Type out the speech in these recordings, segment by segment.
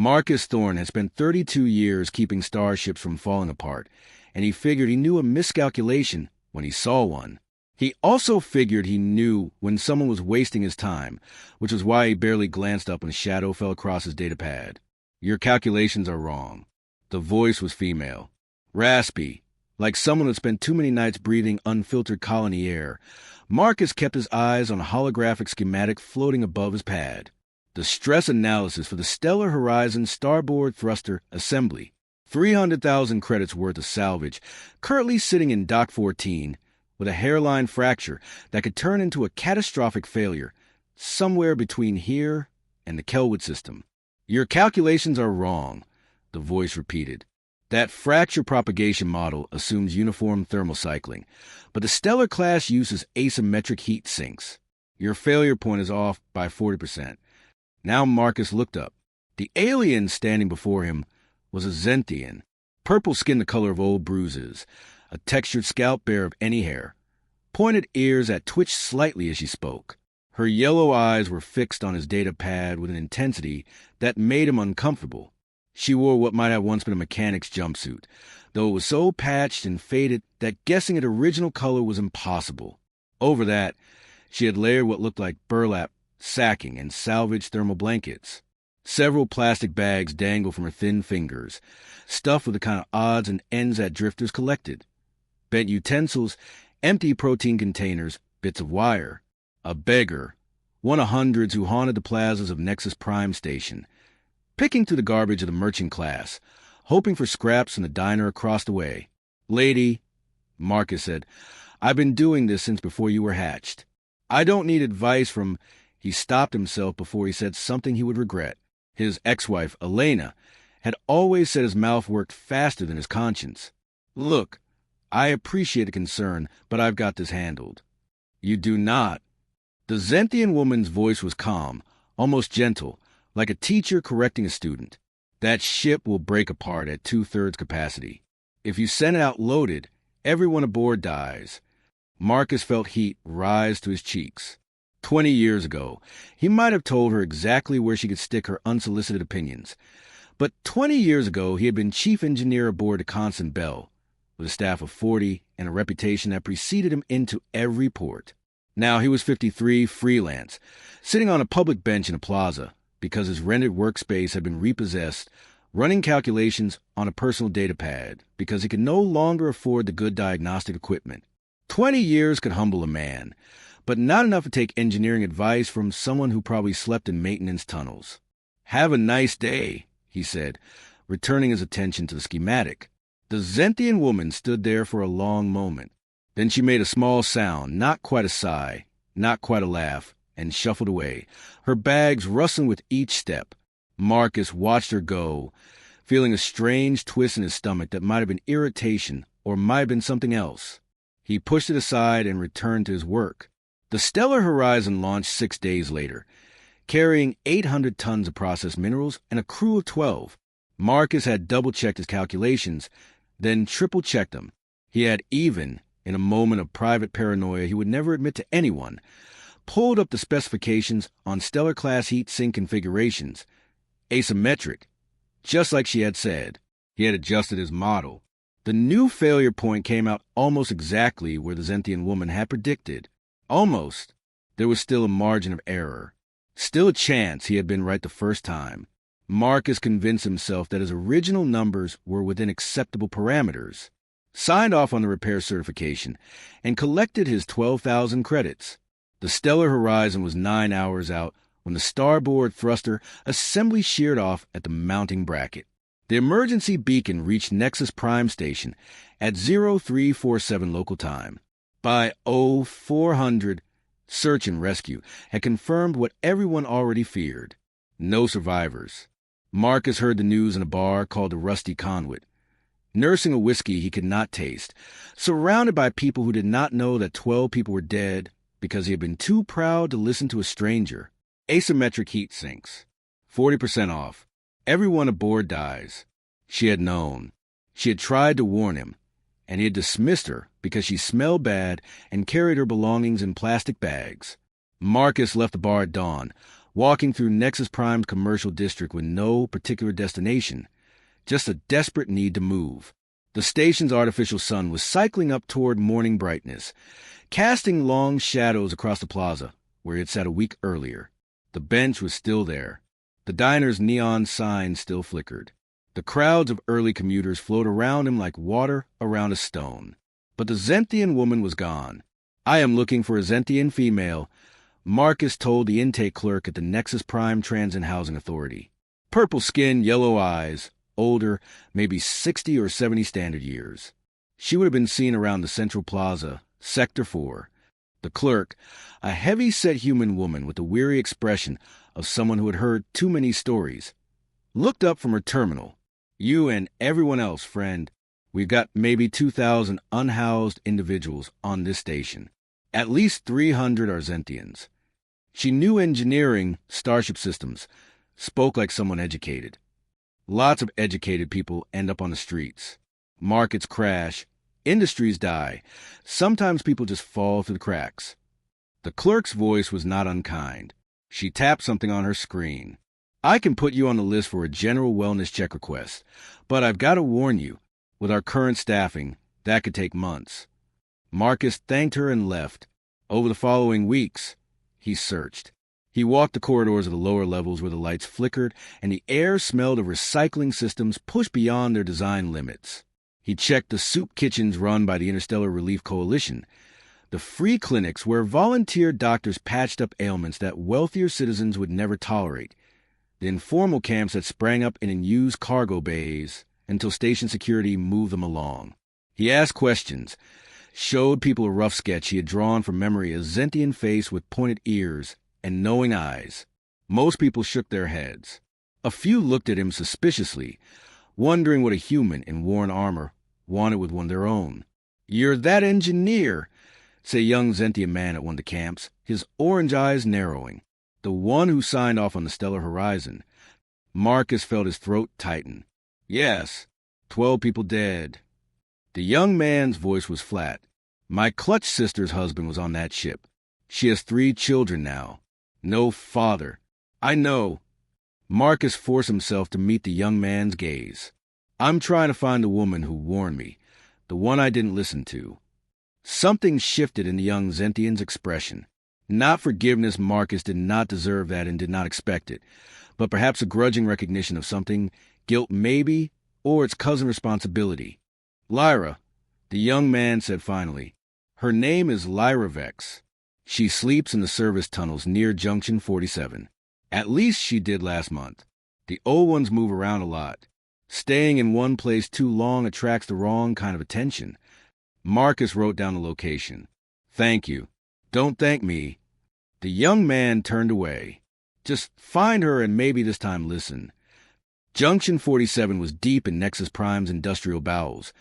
Marcus Thorne had spent 32 years keeping starships from falling apart, and he figured he knew a miscalculation when he saw one. He also figured he knew when someone was wasting his time, which was why he barely glanced up when a shadow fell across his datapad. Your calculations are wrong. The voice was female. Raspy, like someone who had spent too many nights breathing unfiltered colony air. Marcus kept his eyes on a holographic schematic floating above his pad. The stress analysis for the Stellar Horizon Starboard Thruster Assembly. 300,000 credits worth of salvage, currently sitting in Dock 14, with a hairline fracture that could turn into a catastrophic failure, somewhere between here and the Kelwood system. Your calculations are wrong, the voice repeated. That fracture propagation model assumes uniform thermal cycling, but the Stellar class uses asymmetric heat sinks. Your failure point is off by 40%. Now Marcus looked up. The alien standing before him was a Zenthian, purple skin the color of old bruises, a textured scalp bare of any hair, pointed ears that twitched slightly as she spoke. Her yellow eyes were fixed on his data pad with an intensity that made him uncomfortable. She wore what might have once been a mechanic's jumpsuit, though it was so patched and faded that guessing its original color was impossible. Over that, she had layered what looked like burlap, sacking, and salvaged thermal blankets. Several plastic bags dangled from her thin fingers, stuffed with the kind of odds and ends that drifters collected. Bent utensils, empty protein containers, bits of wire. A beggar, one of hundreds who haunted the plazas of Nexus Prime Station, picking through the garbage of the merchant class, hoping for scraps from the diner across the way. "Lady," Marcus said, "I've been doing this since before you were hatched. I don't need advice from—" He stopped himself before he said something he would regret. His ex-wife, Elena, had always said his mouth worked faster than his conscience. "Look, I appreciate the concern, but I've got this handled." "You do not." The Zenthian woman's voice was calm, almost gentle, like a teacher correcting a student. "That ship will break apart at 2/3 capacity. If you send it out loaded, everyone aboard dies." Marcus felt heat rise to his cheeks. 20 years ago, he might have told her exactly where she could stick her unsolicited opinions. But 20 years ago, he had been chief engineer aboard the Constant Bell, with a staff of 40 and a reputation that preceded him into every port. Now he was 53, freelance, sitting on a public bench in a plaza because his rented workspace had been repossessed, running calculations on a personal data pad because he could no longer afford the good diagnostic equipment. 20 years could humble a man, but not enough to take engineering advice from someone who probably slept in maintenance tunnels. "Have a nice day," he said, returning his attention to the schematic. The Zenthian woman stood there for a long moment. Then she made a small sound, not quite a sigh, not quite a laugh, and shuffled away, her bags rustling with each step. Marcus watched her go, feeling a strange twist in his stomach that might have been irritation or might have been something else. He pushed it aside and returned to his work. The Stellar Horizon launched 6 days later, carrying 800 tons of processed minerals and a crew of 12. Marcus had double-checked his calculations, then triple-checked them. He had even, in a moment of private paranoia he would never admit to anyone, pulled up the specifications on Stellar-class heat sink configurations. Asymmetric, just like she had said. He had adjusted his model. The new failure point came out almost exactly where the Zenthian woman had predicted. Almost. There was still a margin of error. Still a chance he had been right the first time. Marcus convinced himself that his original numbers were within acceptable parameters, signed off on the repair certification, and collected his 12,000 credits. The Stellar Horizon was 9 hours out when the starboard thruster assembly sheared off at the mounting bracket. The emergency beacon reached Nexus Prime Station at 0347 local time. By 0400, search and rescue had confirmed what everyone already feared. No survivors. Marcus heard the news in a bar called the Rusty Conduit, nursing a whiskey he could not taste, surrounded by people who did not know that 12 people were dead because he had been too proud to listen to a stranger. Asymmetric heat sinks. 40% off. Everyone aboard dies. She had known. She had tried to warn him, and he had dismissed her because she smelled bad and carried her belongings in plastic bags. Marcus left the bar at dawn, walking through Nexus Prime's commercial district with no particular destination, just a desperate need to move. The station's artificial sun was cycling up toward morning brightness, casting long shadows across the plaza where it sat a week earlier. The bench was still there. The diner's neon sign still flickered. The crowds of early commuters flowed around him like water around a stone. But the Zenthian woman was gone. "I am looking for a Zenthian female," Marcus told the intake clerk at the Nexus Prime Transit Housing Authority. Purple skin, yellow eyes, older, maybe 60 or 70 standard years. She would have been seen around the Central Plaza, Sector 4. The clerk, a heavy-set human woman with the weary expression of someone who had heard too many stories, looked up from her terminal. "You and everyone else, friend. We've got maybe 2,000 unhoused individuals on this station. At least 300 are Zenthians." She knew engineering, starship systems, spoke like someone educated. Lots of educated people end up on the streets. Markets crash. Industries die. Sometimes people just fall through the cracks. The clerk's voice was not unkind. She tapped something on her screen. "I can put you on the list for a general wellness check request, but I've got to warn you, with our current staffing, that could take months." Marcus thanked her and left. Over the following weeks, he searched. He walked the corridors of the lower levels where the lights flickered and the air smelled of recycling systems pushed beyond their design limits. He checked the soup kitchens run by the Interstellar Relief Coalition, the free clinics where volunteer doctors patched up ailments that wealthier citizens would never tolerate, the informal camps that sprang up in unused cargo bays until station security moved them along. He asked questions, showed people a rough sketch he had drawn from memory, a Zenthian face with pointed ears and knowing eyes. Most people shook their heads. A few looked at him suspiciously, wondering what a human in worn armor wanted with one of their own. "You're that engineer," said a young Zenthian man at one of the camps, his orange eyes narrowing. "The one who signed off on the stellar horizon." Marcus felt his throat tighten. "Yes, 12 people dead." The young man's voice was flat. "My clutch sister's husband was on that ship. She has 3 children now. No father." "I know." Marcus forced himself to meet the young man's gaze. "I'm trying to find the woman who warned me, the one I didn't listen to." Something shifted in the young Zenthian's expression. Not forgiveness, Marcus did not deserve that and did not expect it, but perhaps a grudging recognition of something, guilt maybe, or its cousin responsibility. "Lyra," the young man said finally. "Her name is Lyra Vex. She sleeps in the service tunnels near Junction 47. At least she did last month. The old ones move around a lot. Staying in one place too long attracts the wrong kind of attention." Marcus wrote down the location. "Thank you." "Don't thank me." The young man turned away. "Just find her and maybe this time listen." Junction 47 was deep in Nexus Prime's industrial bowels,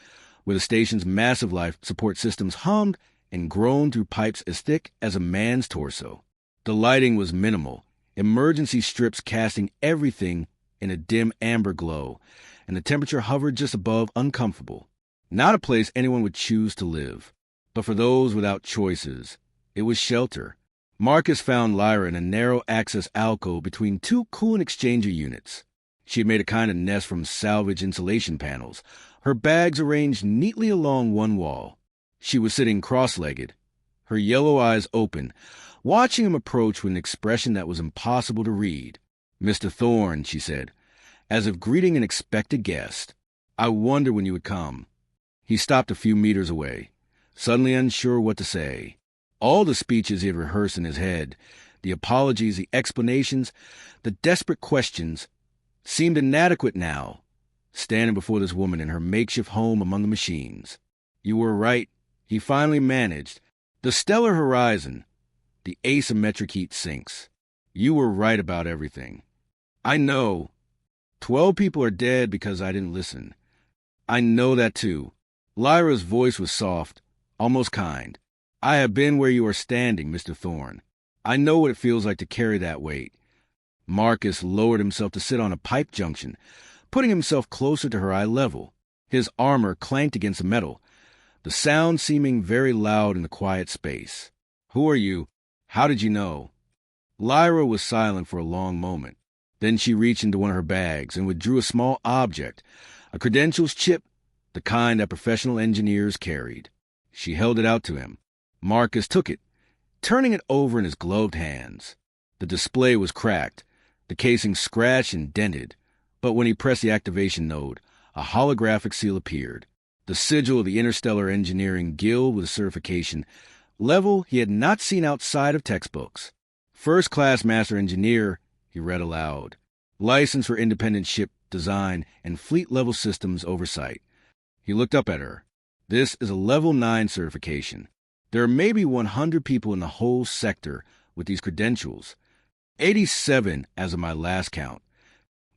where the station's massive life support systems hummed and groaned through pipes as thick as a man's torso. The lighting was minimal, emergency strips casting everything in a dim amber glow, and the temperature hovered just above uncomfortable. Not a place anyone would choose to live. But for those without choices, it was shelter. Marcus found Lyra in a narrow access alcove between 2 coolant exchanger units. She had made a kind of nest from salvage insulation panels, her bags arranged neatly along one wall. She was sitting cross-legged, her yellow eyes open, watching him approach with an expression that was impossible to read. "Mr. Thorne," she said, as if greeting an expected guest. "I wonder when you would come." He stopped a few meters away, suddenly unsure what to say. All the speeches he had rehearsed in his head, the apologies, the explanations, the desperate questions, seemed inadequate now, standing before this woman in her makeshift home among the machines. "You were right," he finally managed. "The stellar horizon, the asymmetric heat sinks. You were right about everything." "I know. 12 people are dead because I didn't listen." "I know that too." Lyra's voice was soft, almost kind. "I have been where you are standing, Mr. Thorne. I know what it feels like to carry that weight." Marcus lowered himself to sit on a pipe junction, putting himself closer to her eye level. His armor clanked against the metal, the sound seeming very loud in the quiet space. "Who are you? How did you know?" Lyra was silent for a long moment. Then she reached into one of her bags and withdrew a small object, a credentials chip, the kind that professional engineers carried. She held it out to him. Marcus took it, turning it over in his gloved hands. The display was cracked, the casing scratched and dented, but when he pressed the activation node, a holographic seal appeared, the sigil of the Interstellar Engineering Guild with a certification, level he had not seen outside of textbooks. First-class master engineer, he read aloud. License for independent ship design and fleet-level systems oversight. He looked up at her. This is a level 9 certification. There are maybe 100 people in the whole sector with these credentials. 87 as of my last count.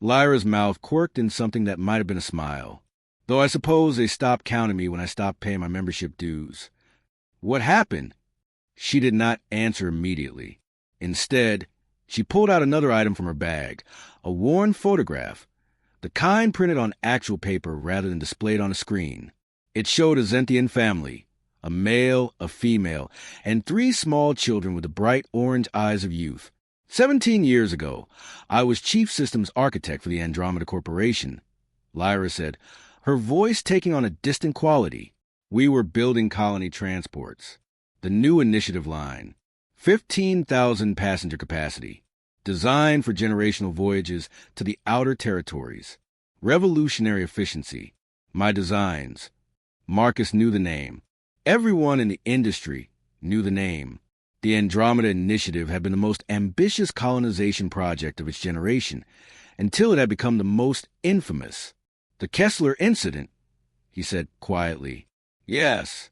Lyra's mouth quirked in something that might have been a smile. Though I suppose they stopped counting me when I stopped paying my membership dues. What happened? She did not answer immediately. Instead, she pulled out another item from her bag, a worn photograph, the kind printed on actual paper rather than displayed on a screen. It showed a Zenthian family, a male, a female, and 3 small children with the bright orange eyes of youth. 17 years ago, I was chief systems architect for the Andromeda Corporation, Lyra said, her voice taking on a distant quality. We were building colony transports. The new initiative line, 15,000 passenger capacity, designed for generational voyages to the outer territories. Revolutionary efficiency. My designs. Marcus knew the name. Everyone in the industry knew the name. The Andromeda Initiative had been the most ambitious colonization project of its generation, until it had become the most infamous. The Kessler incident, he said quietly. Yes.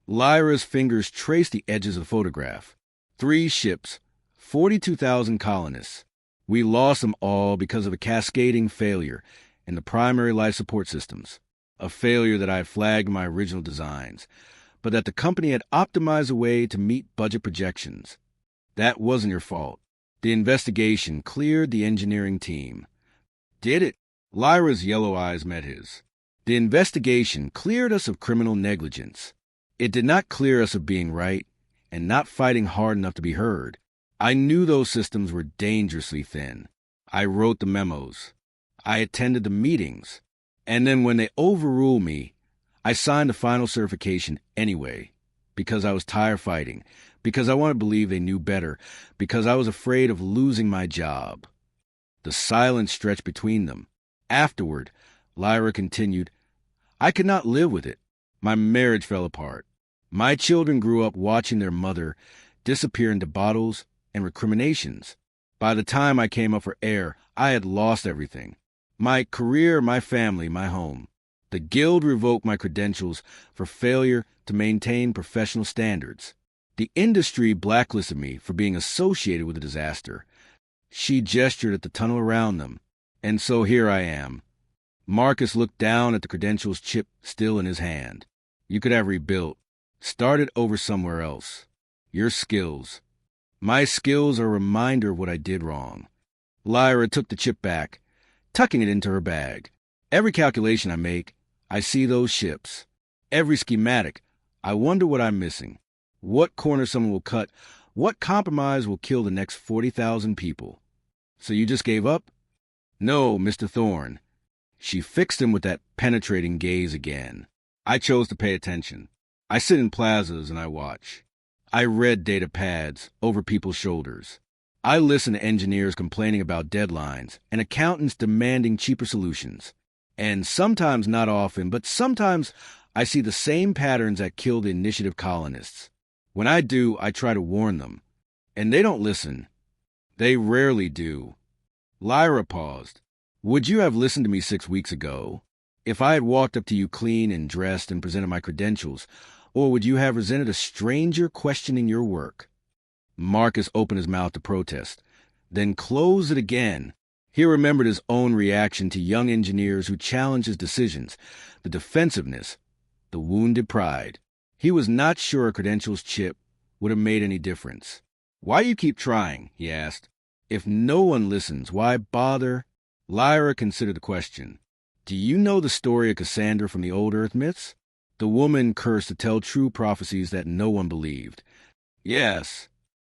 Lyra's fingers traced the edges of the photograph. 3 ships, 42,000 colonists. We lost them all because of a cascading failure in the primary life support systems. A failure that I had flagged in my original designs, but that the company had optimized a way to meet budget projections. That wasn't your fault. The investigation cleared the engineering team. Did it? Lyra's yellow eyes met his. The investigation cleared us of criminal negligence. It did not clear us of being right and not fighting hard enough to be heard. I knew those systems were dangerously thin. I wrote the memos. I attended the meetings. And then when they overruled me, I signed the final certification anyway, because I was tired of fighting, because I wanted to believe they knew better, because I was afraid of losing my job. The silence stretched between them. Afterward, Lyra continued, I could not live with it. My marriage fell apart. My children grew up watching their mother disappear into bottles and recriminations. By the time I came up for air, I had lost everything. My career, my family, my home. The Guild revoked my credentials for failure to maintain professional standards. The industry blacklisted me for being associated with the disaster. She gestured at the tunnel around them. And so here I am. Marcus looked down at the credentials chip still in his hand. You could have rebuilt. Started over somewhere else. Your skills. My skills are a reminder of what I did wrong. Lyra took the chip back, tucking it into her bag. Every calculation I make, I see those ships. Every schematic, I wonder what I'm missing. What corner someone will cut, what compromise will kill the next 40,000 people. So you just gave up? No, Mr. Thorne. She fixed him with that penetrating gaze again. I chose to pay attention. I sit in plazas and I watch. I read data pads over people's shoulders. I listen to engineers complaining about deadlines and accountants demanding cheaper solutions. And sometimes, not often, but sometimes I see the same patterns that kill the initiative colonists. When I do, I try to warn them. And they don't listen. They rarely do. Lyra paused. Would you have listened to me 6 weeks ago? If I had walked up to you clean and dressed and presented my credentials, or would you have resented a stranger questioning your work? Marcus opened his mouth to protest, then closed it again. He remembered his own reaction to young engineers who challenged his decisions, the defensiveness, the wounded pride. He was not sure a credentials chip would have made any difference. Why do you keep trying? He asked. If no one listens, why bother? Lyra considered the question. Do you know the story of Cassandra from the old Earth myths? The woman cursed to tell true prophecies that no one believed. Yes.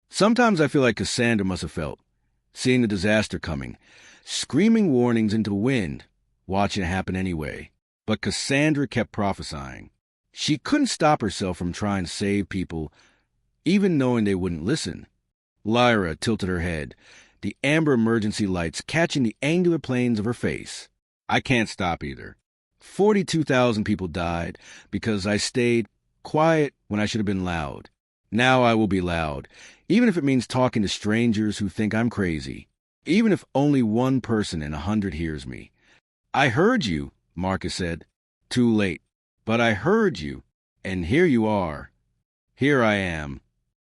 Sometimes I feel like Cassandra must have felt, seeing the disaster coming, screaming warnings into the wind, watching it happen anyway. But Cassandra kept prophesying. She couldn't stop herself from trying to save people, even knowing they wouldn't listen. Lyra tilted her head, the amber emergency lights catching the angular planes of her face. I can't stop either. 42,000 people died because I stayed quiet when I should have been loud. Now I will be loud, even if it means talking to strangers who think I'm crazy. Even if only one person in 100 hears me. I heard you, Marcus said. Too late. But I heard you, and here you are. Here I am.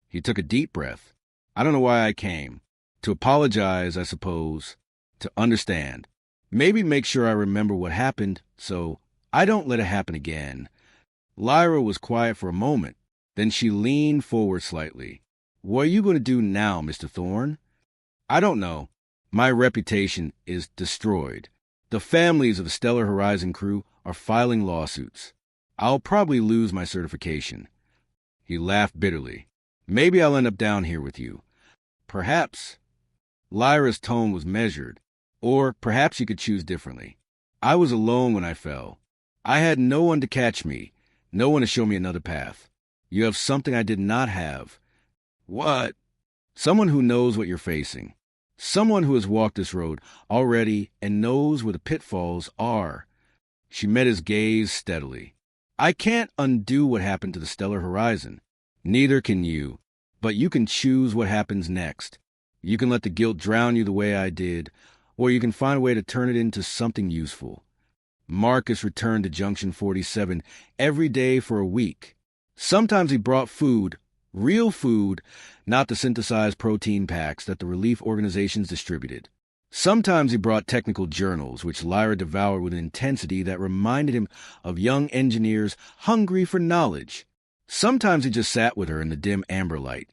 He took a deep breath. I don't know why I came. To apologize, I suppose. To understand. Maybe make sure I remember what happened, so I don't let it happen again. Lyra was quiet for a moment. Then she leaned forward slightly. What are you going to do now, Mr. Thorne? I don't know. My reputation is destroyed. The families of the Stellar Horizon crew are filing lawsuits. I'll probably lose my certification. He laughed bitterly. Maybe I'll end up down here with you. Perhaps. Lyra's tone was measured. Or perhaps you could choose differently. I was alone when I fell. I had no one to catch me, no one to show me another path. You have something I did not have. What? Someone who knows what you're facing. Someone who has walked this road already and knows where the pitfalls are. She met his gaze steadily. I can't undo what happened to the Stellar Horizon. Neither can you. But you can choose what happens next. You can let the guilt drown you the way I did, or you can find a way to turn it into something useful. Marcus returned to Junction 47 every day for a week. Sometimes he brought food, real food, not the synthesized protein packs that the relief organizations distributed. Sometimes he brought technical journals, which Lyra devoured with an intensity that reminded him of young engineers hungry for knowledge. Sometimes he just sat with her in the dim amber light,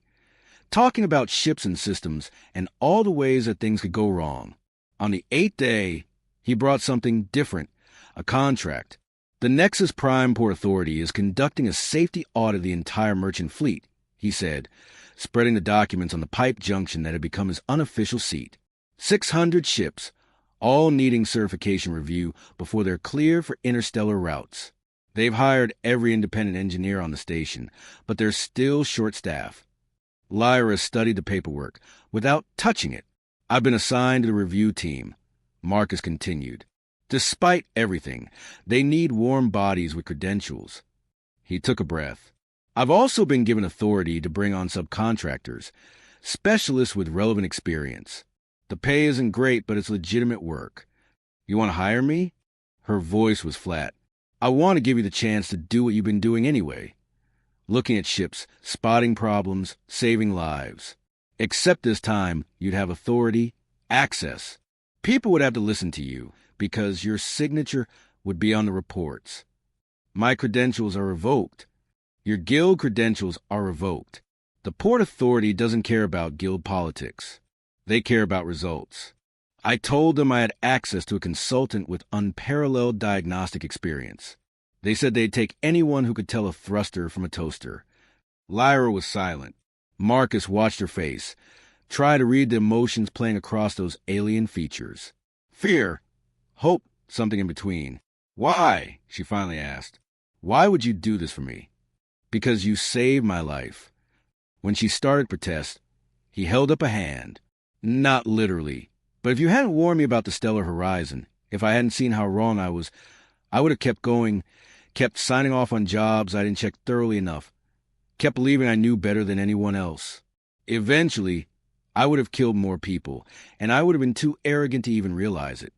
talking about ships and systems and all the ways that things could go wrong. On the 8th day, he brought something different, a contract. The Nexus Prime Port Authority is conducting a safety audit of the entire merchant fleet, he said, spreading the documents on the pipe junction that had become his unofficial seat. 600 ships, all needing certification review before they're clear for interstellar routes. They've hired every independent engineer on the station, but they're still short-staffed. Lyra studied the paperwork without touching it. I've been assigned to the review team, Marcus continued. Despite everything, they need warm bodies with credentials. He took a breath. I've also been given authority to bring on subcontractors, specialists with relevant experience. The pay isn't great, but it's legitimate work. You want to hire me? Her voice was flat. I want to give you the chance to do what you've been doing anyway. Looking at ships, spotting problems, saving lives. Except this time, you'd have authority, access. People would have to listen to you, because your signature would be on the reports. My credentials are revoked. Your guild credentials are revoked. The Port Authority doesn't care about guild politics. They care about results. I told them I had access to a consultant with unparalleled diagnostic experience. They said they'd take anyone who could tell a thruster from a toaster. Lyra was silent. Marcus watched her face, tried to read the emotions playing across those alien features. Fear, hope, something in between. Why? She finally asked. Why would you do this for me? Because you saved my life. When she started protest, he held up a hand. Not literally. But if you hadn't warned me about the Stellar Horizon, if I hadn't seen how wrong I was, I would have kept going, kept signing off on jobs I didn't check thoroughly enough, kept believing I knew better than anyone else. Eventually, I would have killed more people, and I would have been too arrogant to even realize it.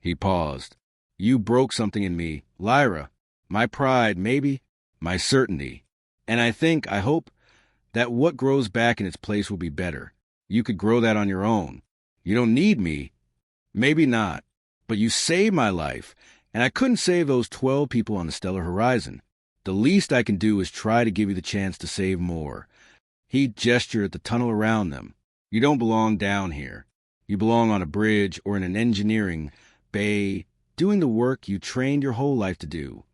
He paused. You broke something in me, Lyra. My pride, maybe. My certainty. And I hope, that what grows back in its place will be better. You could grow that on your own. You don't need me. Maybe not. But you saved my life, and I couldn't save those 12 people on the Stellar Horizon. The least I can do is try to give you the chance to save more. He gestured at the tunnel around them. You don't belong down here. You belong on a bridge or in an engineering bay, doing the work you trained your whole life to do.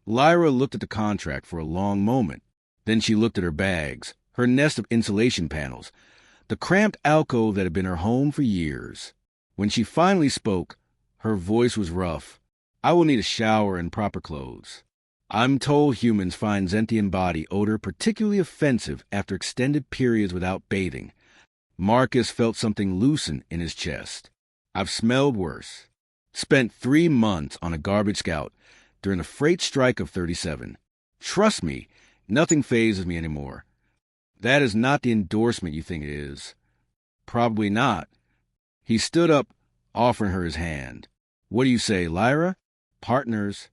Lyra looked at the contract for a long moment. Then she looked at her bags, her nest of insulation panels, the cramped alcove that had been her home for years. When she finally spoke, her voice was rough. I will need a shower and proper clothes. I'm told humans find Zentian body odor particularly offensive after extended periods without bathing. Marcus felt something loosen in his chest. I've smelled worse. Spent 3 months on a garbage scout during the freight strike of 37. Trust me, nothing phases me anymore. That is not the endorsement you think it is. Probably not. He stood up, offering her his hand. What do you say, Lyra? Partners.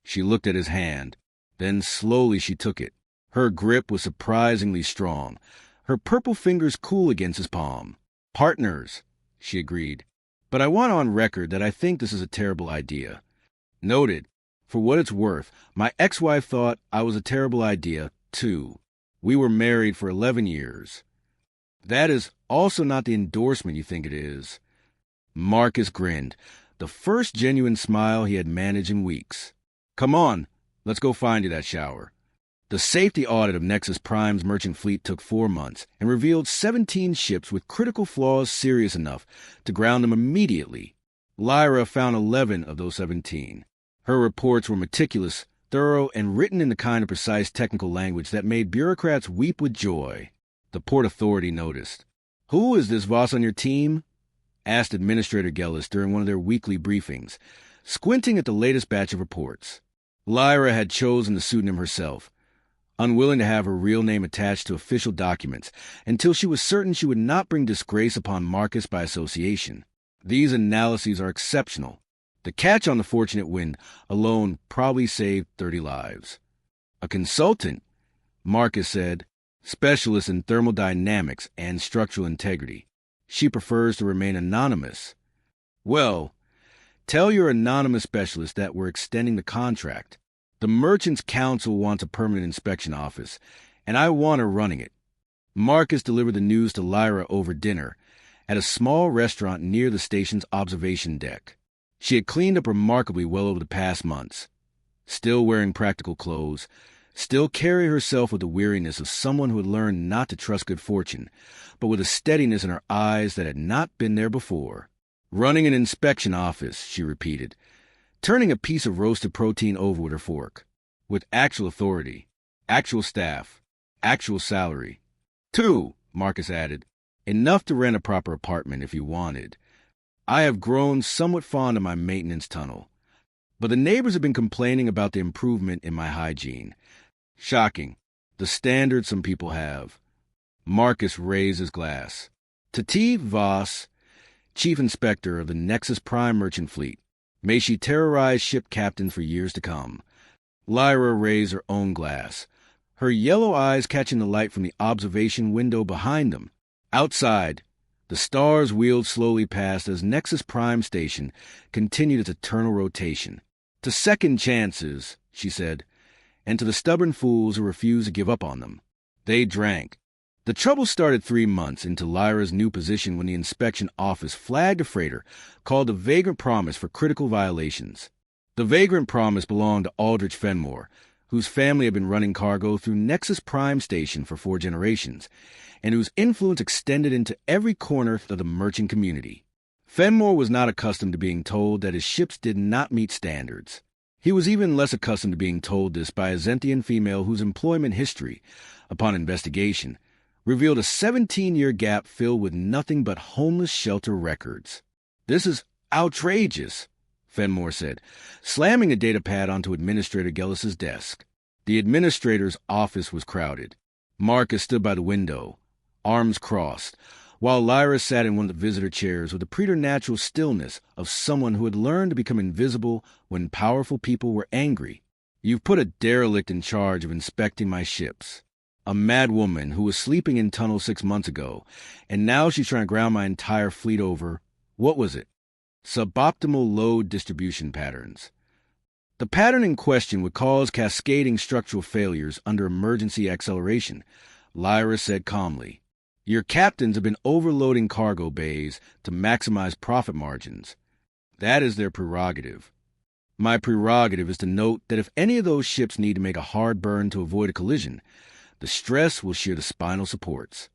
She looked at his hand. Then slowly she took it. Her grip was surprisingly strong, her purple fingers cool against his palm. Partners, she agreed. But I want on record that I think this is a terrible idea. Noted. For what it's worth, my ex-wife thought I was a terrible idea, too. We were married for 11 years. That is also not the endorsement you think it is. Marcus grinned, the first genuine smile he had managed in weeks. Come on, let's go find you that shower. The safety audit of Nexus Prime's merchant fleet took 4 months and revealed 17 ships with critical flaws serious enough to ground them immediately. Lyra found 11 of those 17. Her reports were meticulous, thorough, and written in the kind of precise technical language that made bureaucrats weep with joy. The Port Authority noticed. Who is this Voss on your team? Asked Administrator Gellis during one of their weekly briefings, squinting at the latest batch of reports. Lyra had chosen the pseudonym herself, unwilling to have her real name attached to official documents until she was certain she would not bring disgrace upon Marcus by association. These analyses are exceptional. The catch on the Fortunate Wind alone probably saved 30 lives. A consultant, Marcus said, specialist in thermodynamics and structural integrity. She prefers to remain anonymous. Well, tell your anonymous specialist that we're extending the contract. The Merchants' Council wants a permanent inspection office, and I want her running it. Marcus delivered the news to Lyra over dinner at a small restaurant near the station's observation deck. She had cleaned up remarkably well over the past months, still wearing practical clothes, still carrying herself with the weariness of someone who had learned not to trust good fortune, but with a steadiness in her eyes that had not been there before. Running an inspection office, she repeated, turning a piece of roasted protein over with her fork. With actual authority, actual staff, actual salary. 2, Marcus added, enough to rent a proper apartment if you wanted. I have grown somewhat fond of my maintenance tunnel, but the neighbors have been complaining about the improvement in my hygiene. Shocking, the standards some people have. Marcus raised his glass. To T. Voss, Chief Inspector of the Nexus Prime Merchant Fleet. May she terrorize ship captains for years to come. Lyra raised her own glass, her yellow eyes catching the light from the observation window behind them. Outside, the stars wheeled slowly past as Nexus Prime Station continued its eternal rotation. To second chances, she said, and to the stubborn fools who refused to give up on them. They drank. The trouble started 3 months into Lyra's new position when the inspection office flagged a freighter called the Vagrant Promise for critical violations. The Vagrant Promise belonged to Aldrich Fenmore, whose family had been running cargo through Nexus Prime Station for 4 generations, and whose influence extended into every corner of the merchant community. Fenmore was not accustomed to being told that his ships did not meet standards. He was even less accustomed to being told this by a Zentian female whose employment history, upon investigation, revealed a 17-year gap filled with nothing but homeless shelter records. This is outrageous, Fenmore said, slamming a datapad onto Administrator Gellis's desk. The administrator's office was crowded. Marcus stood by the window, arms crossed, while Lyra sat in one of the visitor chairs with the preternatural stillness of someone who had learned to become invisible when powerful people were angry. You've put a derelict in charge of inspecting my ships. A mad woman who was sleeping in tunnel 6 months ago, and now she's trying to ground my entire fleet over, what was it? Suboptimal load distribution patterns. The pattern in question would cause cascading structural failures under emergency acceleration, Lyra said calmly. Your captains have been overloading cargo bays to maximize profit margins. That is their prerogative. My prerogative is to note that if any of those ships need to make a hard burn to avoid a collision, The stress will shear the spinal supports.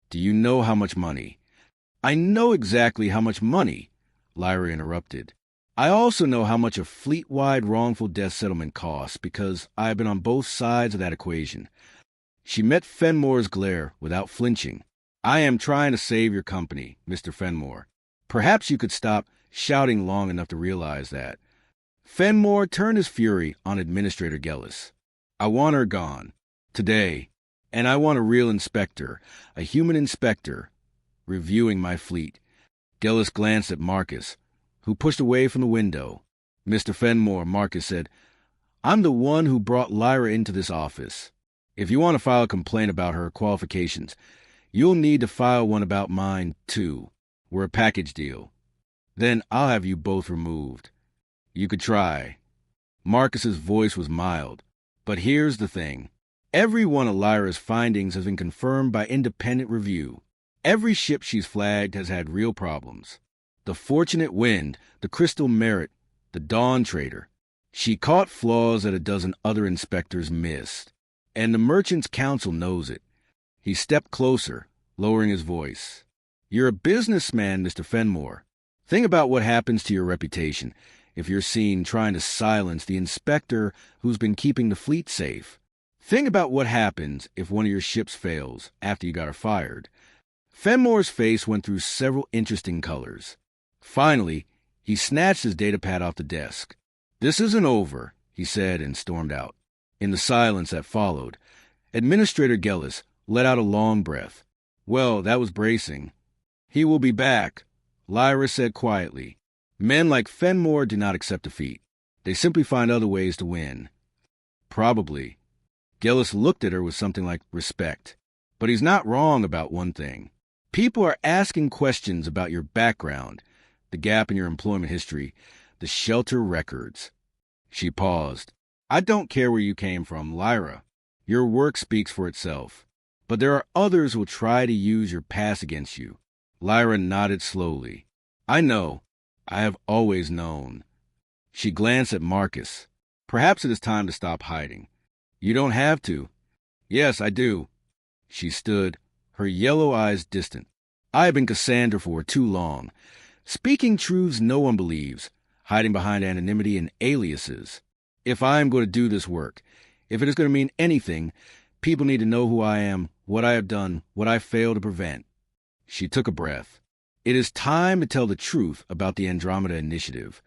Do you know how much money? I know exactly how much money, Lyra interrupted. I also know how much a fleet-wide wrongful death settlement costs because I have been on both sides of that equation. She met Fenmore's glare without flinching. I am trying to save your company, Mr. Fenmore. Perhaps you could stop shouting long enough to realize that. Fenmore turned his fury on Administrator Gellis. I want her gone. Today. And I want a real inspector, a human inspector, reviewing my fleet. Gellis glanced at Marcus, who pushed away from the window. Mr. Fenmore, Marcus said, I'm the one who brought Lyra into this office. If you want to file a complaint about her qualifications, you'll need to file one about mine, too. We're a package deal. Then I'll have you both removed. You could try. Marcus's voice was mild. But here's the thing. Every one of Lyra's findings has been confirmed by independent review. Every ship she's flagged has had real problems. The Fortunate Wind, the Crystal Merit, the Dawn Trader. She caught flaws that a dozen other inspectors missed. And the Merchants' Council knows it. He stepped closer, lowering his voice. You're a businessman, Mr. Fenmore. Think about what happens to your reputation if you're seen trying to silence the inspector who's been keeping the fleet safe. Think about what happens if one of your ships fails after you got her fired. Fenmore's face went through several interesting colors. Finally, he snatched his datapad off the desk. This isn't over, he said and stormed out. In the silence that followed, Administrator Gellis let out a long breath. Well, that was bracing. He will be back, Lyra said quietly. Men like Fenmore do not accept defeat. They simply find other ways to win. Probably. Gellis looked at her with something like respect. But he's not wrong about one thing. People are asking questions about your background, the gap in your employment history, the shelter records. She paused. I don't care where you came from, Lyra. Your work speaks for itself. But there are others who will try to use your past against you. Lyra nodded slowly. I know. I have always known. She glanced at Marcus. Perhaps it is time to stop hiding. You don't have to. Yes, I do. She stood, her yellow eyes distant. I have been Cassandra for too long, speaking truths no one believes, hiding behind anonymity and aliases. If I am going to do this work, if it is going to mean anything, people need to know who I am, what I have done, what I failed to prevent. She took a breath. It is time to tell the truth about the Andromeda Initiative.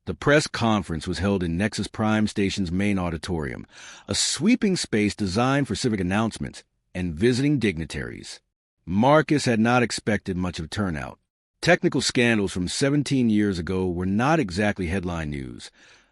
The press conference was held in Nexus Prime Station's main auditorium, a sweeping space designed for civic announcements and visiting dignitaries. Marcus had not expected much of a turnout. Technical scandals from 17 years ago were not exactly headline news,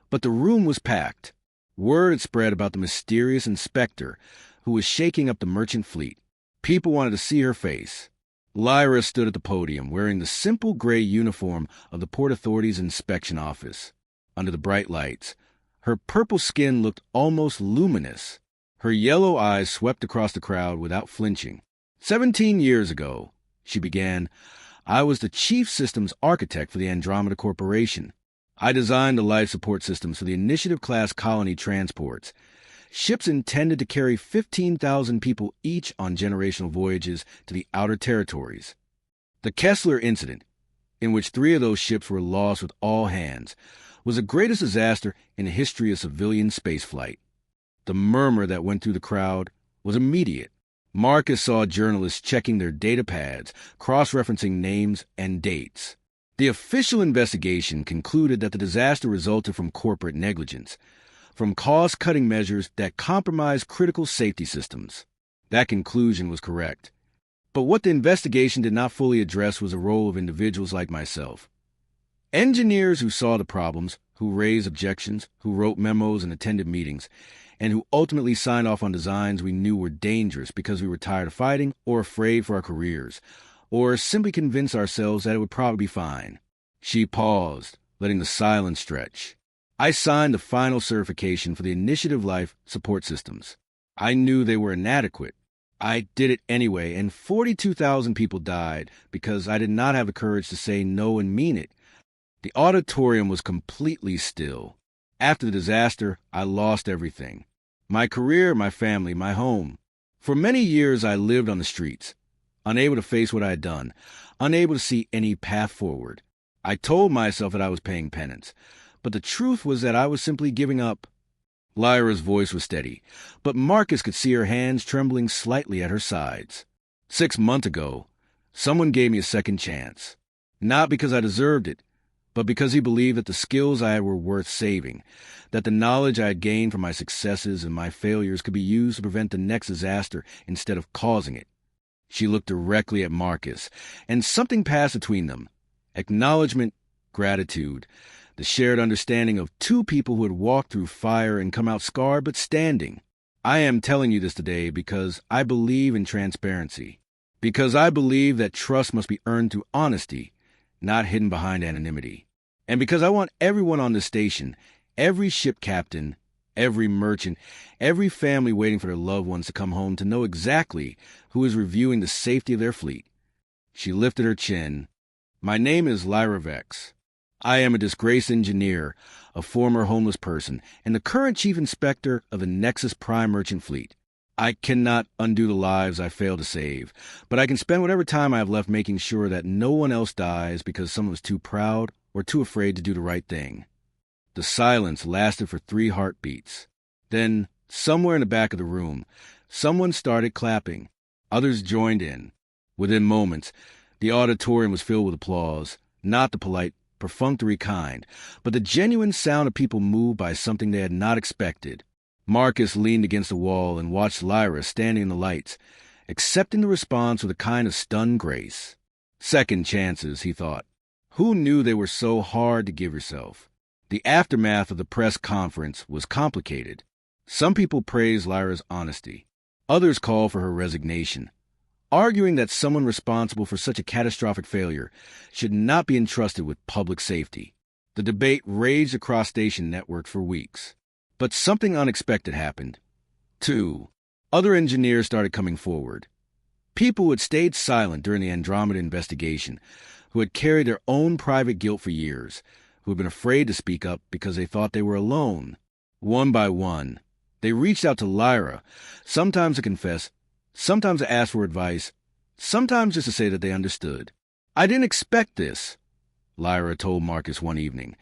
but the room was packed. Word had spread about the mysterious inspector who was shaking up the merchant fleet. People wanted to see her face. Lyra stood at the podium wearing the simple gray uniform of the Port Authority's inspection office. Under the bright lights, her purple skin looked almost luminous. Her yellow eyes swept across the crowd without flinching. 17 years ago, she began, I was the chief systems architect for the Andromeda Corporation. I designed the life support systems for the Initiative-class colony transports. Ships intended to carry 15,000 people each on generational voyages to the outer territories. The Kessler incident, in which 3 of those ships were lost with all hands, was the greatest disaster in the history of civilian spaceflight. The murmur that went through the crowd was immediate. Marcus saw journalists checking their datapads, cross-referencing names and dates. The official investigation concluded that the disaster resulted from corporate negligence, from cost-cutting measures that compromised critical safety systems. That conclusion was correct. But what the investigation did not fully address was the role of individuals like myself. Engineers who saw the problems, who raised objections, who wrote memos and attended meetings, and who ultimately signed off on designs we knew were dangerous because we were tired of fighting or afraid for our careers, or simply convinced ourselves that it would probably be fine. She paused, letting the silence stretch. I signed the final certification for the Initiative Life support systems. I knew they were inadequate. I did it anyway, and 42,000 people died because I did not have the courage to say no and mean it. The auditorium was completely still. After the disaster, I lost everything. My career, my family, my home. For many years I lived on the streets, unable to face what I had done, unable to see any path forward. I told myself that I was paying penance, but the truth was that I was simply giving up. Lyra's voice was steady, but Marcus could see her hands trembling slightly at her sides. 6 months ago, someone gave me a second chance. Not because I deserved it, but because he believed that the skills I had were worth saving, that the knowledge I had gained from my successes and my failures could be used to prevent the next disaster instead of causing it. She looked directly at Marcus, and something passed between them. Acknowledgement, gratitude, the shared understanding of two people who had walked through fire and come out scarred but standing. I am telling you this today because I believe in transparency, because I believe that trust must be earned through honesty, not hidden behind anonymity. And because I want everyone on this station, every ship captain, every merchant, every family waiting for their loved ones to come home to know exactly who is reviewing the safety of their fleet. She lifted her chin. My name is Lyra Vex. I am a disgraced engineer, a former homeless person, and the current chief inspector of the Nexus Prime Merchant Fleet. I cannot undo the lives I failed to save, but I can spend whatever time I have left making sure that no one else dies because someone was too proud or too afraid to do the right thing. The silence lasted for 3 heartbeats. Then, somewhere in the back of the room, someone started clapping. Others joined in. Within moments, the auditorium was filled with applause, not the polite, perfunctory kind, but the genuine sound of people moved by something they had not expected. Marcus leaned against the wall and watched Lyra standing in the lights, accepting the response with a kind of stunned grace. Second chances, he thought. Who knew they were so hard to give yourself? The aftermath of the press conference was complicated. Some people praised Lyra's honesty. Others called for her resignation, arguing that someone responsible for such a catastrophic failure should not be entrusted with public safety. The debate raged across station networks for weeks. But something unexpected happened. 2. Other engineers started coming forward. People who had stayed silent during the Andromeda investigation, who had carried their own private guilt for years, who had been afraid to speak up because they thought they were alone. One by one, they reached out to Lyra, sometimes to confess, sometimes to ask for advice, sometimes just to say that they understood. I didn't expect this, Lyra told Marcus one evening,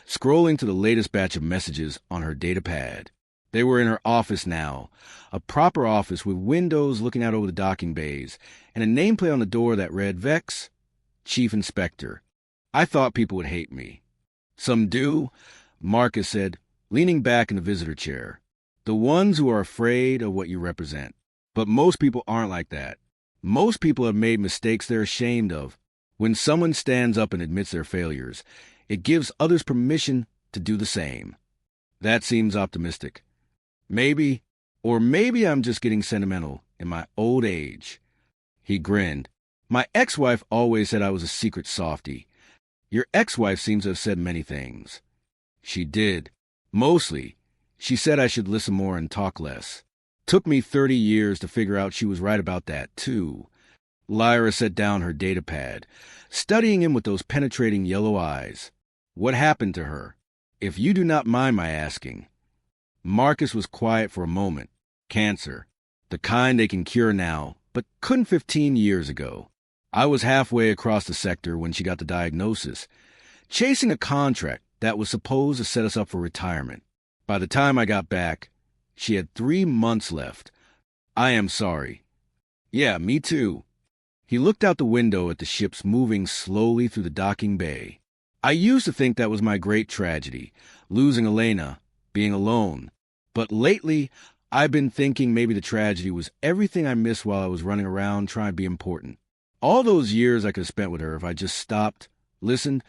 scrolling to the latest batch of messages on her data pad. They were in her office now, a proper office with windows looking out over the docking bays, and a nameplate on the door that read Vex, Chief Inspector. I thought people would hate me. Some do, Marcus said, leaning back in the visitor chair. The ones who are afraid of what you represent. But most people aren't like that. Most people have made mistakes they're ashamed of. When someone stands up and admits their failures, it gives others permission to do the same. That seems optimistic. Maybe, or maybe I'm just getting sentimental in my old age. He grinned. My ex-wife always said I was a secret softy. Your ex-wife seems to have said many things. She did. Mostly, she said I should listen more and talk less. Took me 30 years to figure out she was right about that, too. Lyra set down her data pad, studying him with those penetrating yellow eyes. What happened to her? If you do not mind my asking. Marcus was quiet for a moment. Cancer. The kind they can cure now, but couldn't 15 years ago. I was halfway across the sector when she got the diagnosis, chasing a contract that was supposed to set us up for retirement. By the time I got back, she had 3 months left. I am sorry. Yeah, me too. He looked out the window at the ships moving slowly through the docking bay. I used to think that was my great tragedy, losing Elena, being alone. But lately, I've been thinking maybe the tragedy was everything I missed while I was running around trying to be important. All those years I could have spent with her if I just stopped, listened,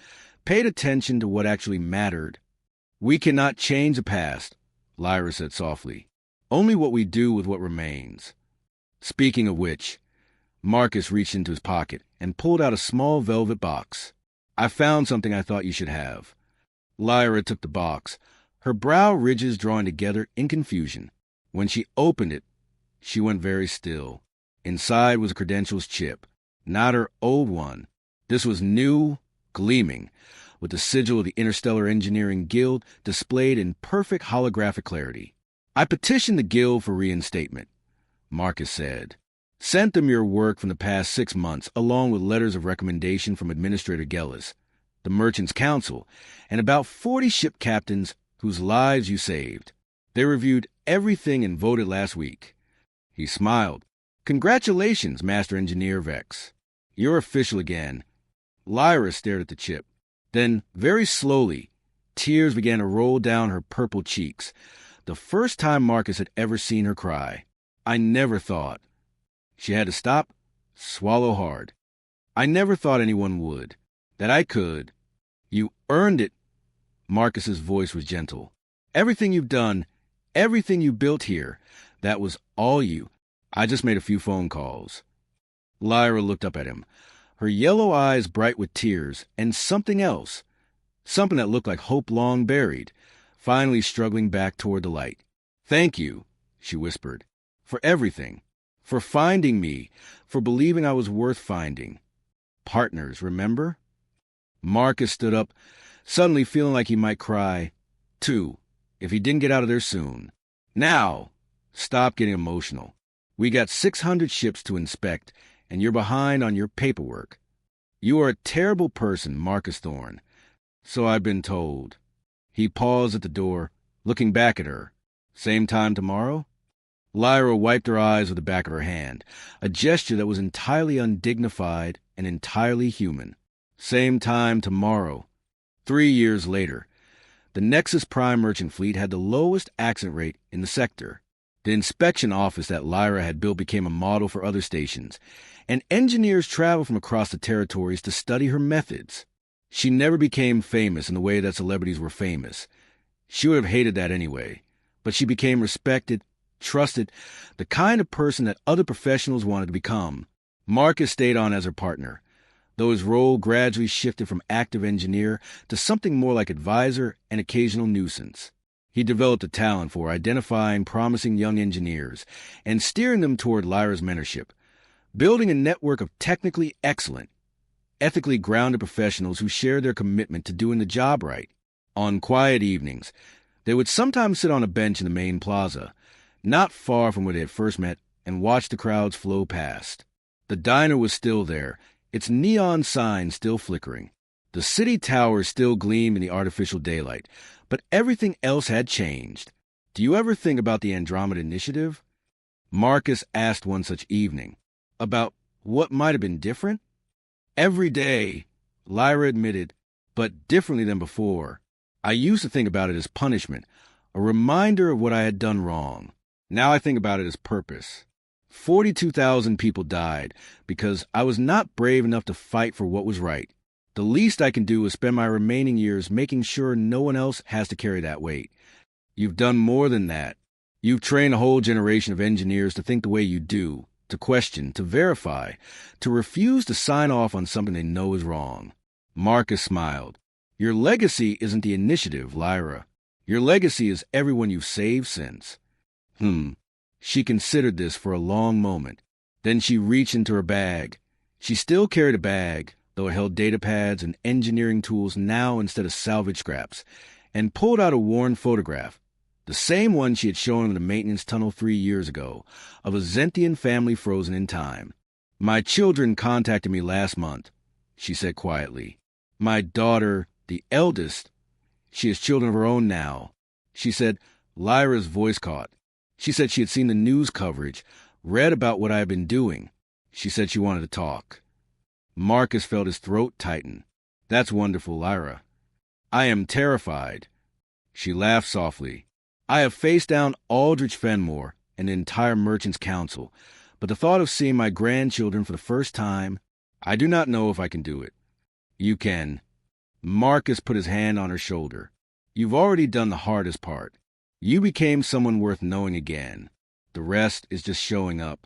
paid attention to what actually mattered. We cannot change the past, Lyra said softly. Only what we do with what remains. Speaking of which, Marcus reached into his pocket and pulled out a small velvet box. I found something I thought you should have. Lyra took the box, her brow ridges drawing together in confusion. When she opened it, she went very still. Inside was a credentials chip, not her old one. This was new, gleaming, with the sigil of the Interstellar Engineering Guild displayed in perfect holographic clarity. I petitioned the Guild for reinstatement. Marcus said. Sent them your work from the past 6 months, along with letters of recommendation from Administrator Gellis, the Merchants' Council, and about 40 ship captains whose lives you saved. They reviewed everything and voted last week. He smiled. Congratulations, Master Engineer Vex. You're official again. Lyra stared at the chip. Then, very slowly, tears began to roll down her purple cheeks. The first time Marcus had ever seen her cry. I never thought. She had to stop, swallow hard. I never thought anyone would. That I could. You earned it. Marcus's voice was gentle. Everything you've done, everything you built here, that was all you. I just made a few phone calls. Lyra looked up at him, her yellow eyes bright with tears, and something else, something that looked like hope long buried, finally struggling back toward the light. Thank you, she whispered, for everything, for finding me, for believing I was worth finding. Partners, remember? Marcus stood up, suddenly feeling like he might cry, too, if he didn't get out of there soon. Now! Stop getting emotional. We got 600 ships to inspect, and you're behind on your paperwork. You are a terrible person, Marcus Thorne. So I've been told. He paused at the door, looking back at her. Same time tomorrow? Lyra wiped her eyes with the back of her hand, a gesture that was entirely undignified and entirely human. Same time tomorrow. 3 years later, the Nexus Prime merchant fleet had the lowest accident rate in the sector. The inspection office that Lyra had built became a model for other stations, and engineers traveled from across the territories to study her methods. She never became famous in the way that celebrities were famous. She would have hated that anyway, but she became respected, trusted, the kind of person that other professionals wanted to become. Marcus stayed on as her partner, though his role gradually shifted from active engineer to something more like advisor and occasional nuisance. He developed a talent for identifying promising young engineers and steering them toward Lyra's mentorship, building a network of technically excellent, ethically grounded professionals who shared their commitment to doing the job right. On quiet evenings, they would sometimes sit on a bench in the main plaza, not far from where they had first met, and watch the crowds flow past. The diner was still there, its neon sign still flickering. The city towers still gleamed in the artificial daylight, but everything else had changed. Do you ever think about the Andromeda Initiative? Marcus asked one such evening. About what might have been different? Every day, Lyra admitted, but differently than before. I used to think about it as punishment, a reminder of what I had done wrong. Now I think about it as purpose. 42,000 people died because I was not brave enough to fight for what was right. The least I can do is spend my remaining years making sure no one else has to carry that weight. You've done more than that. You've trained a whole generation of engineers to think the way you do, to question, to verify, to refuse to sign off on something they know is wrong. Marcus smiled. Your legacy isn't the initiative, Lyra. Your legacy is everyone you've saved since. She considered this for a long moment. Then she reached into her bag. She still carried a bag, though it held data pads and engineering tools now instead of salvage scraps, and pulled out a worn photograph, the same one she had shown in the maintenance tunnel 3 years ago, of a Zentian family frozen in time. My children contacted me last month, she said quietly. My daughter, the eldest, she has children of her own now. She said, Lyra's voice caught. She said she had seen the news coverage, read about what I had been doing. She said she wanted to talk. Marcus felt his throat tighten. That's wonderful, Lyra. I am terrified. She laughed softly. I have faced down Aldrich Fenmore and the entire Merchants' Council, but the thought of seeing my grandchildren for the first time, I do not know if I can do it. You can. Marcus put his hand on her shoulder. You've already done the hardest part. You became someone worth knowing again. The rest is just showing up.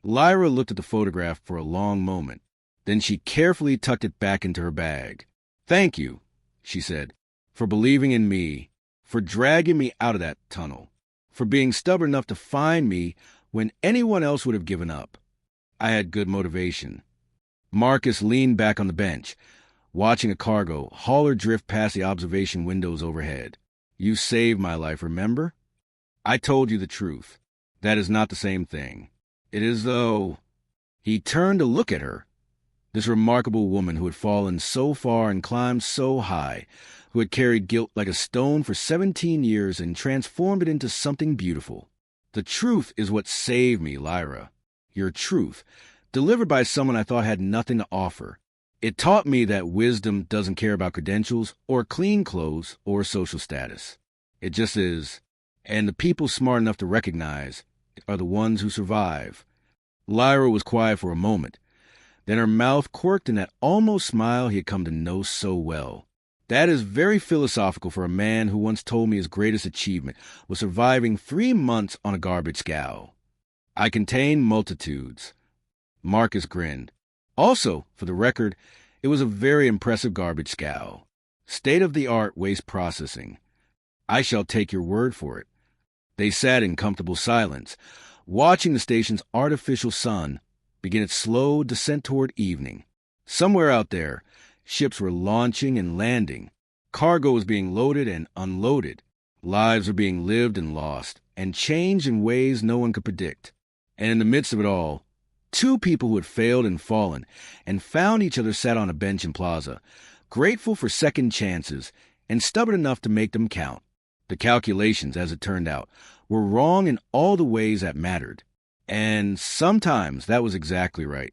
Lyra looked at the photograph for a long moment. Then she carefully tucked it back into her bag. Thank you, she said, for believing in me, for dragging me out of that tunnel, for being stubborn enough to find me when anyone else would have given up. I had good motivation. Marcus leaned back on the bench, watching a cargo hauler drift past the observation windows overhead. You saved my life, remember? I told you the truth, That is not the same thing. It is though. He turned to look at her. This remarkable woman who had fallen so far and climbed so high, who had carried guilt like a stone for 17 years and transformed it into something beautiful. The truth is what saved me, Lyra. Your truth, delivered by someone I thought had nothing to offer. It taught me that wisdom doesn't care about credentials or clean clothes or social status. It just is. And the people smart enough to recognize are the ones who survive. Lyra was quiet for a moment. Then her mouth quirked in that almost smile he had come to know so well. That is very philosophical for a man who once told me his greatest achievement was surviving 3 months on a garbage scow. I contain multitudes. Marcus grinned. Also, for the record, it was a very impressive garbage scow. State-of-the-art waste processing. I shall take your word for it. They sat in comfortable silence, watching the station's artificial sun begin its slow descent toward evening. Somewhere out there, ships were launching and landing. Cargo was being loaded and unloaded. Lives were being lived and lost, and changed in ways no one could predict. And in the midst of it all, 2 people who had failed and fallen and found each other sat on a bench in Plaza, grateful for second chances and stubborn enough to make them count. The calculations, as it turned out, were wrong in all the ways that mattered. And sometimes that was exactly right.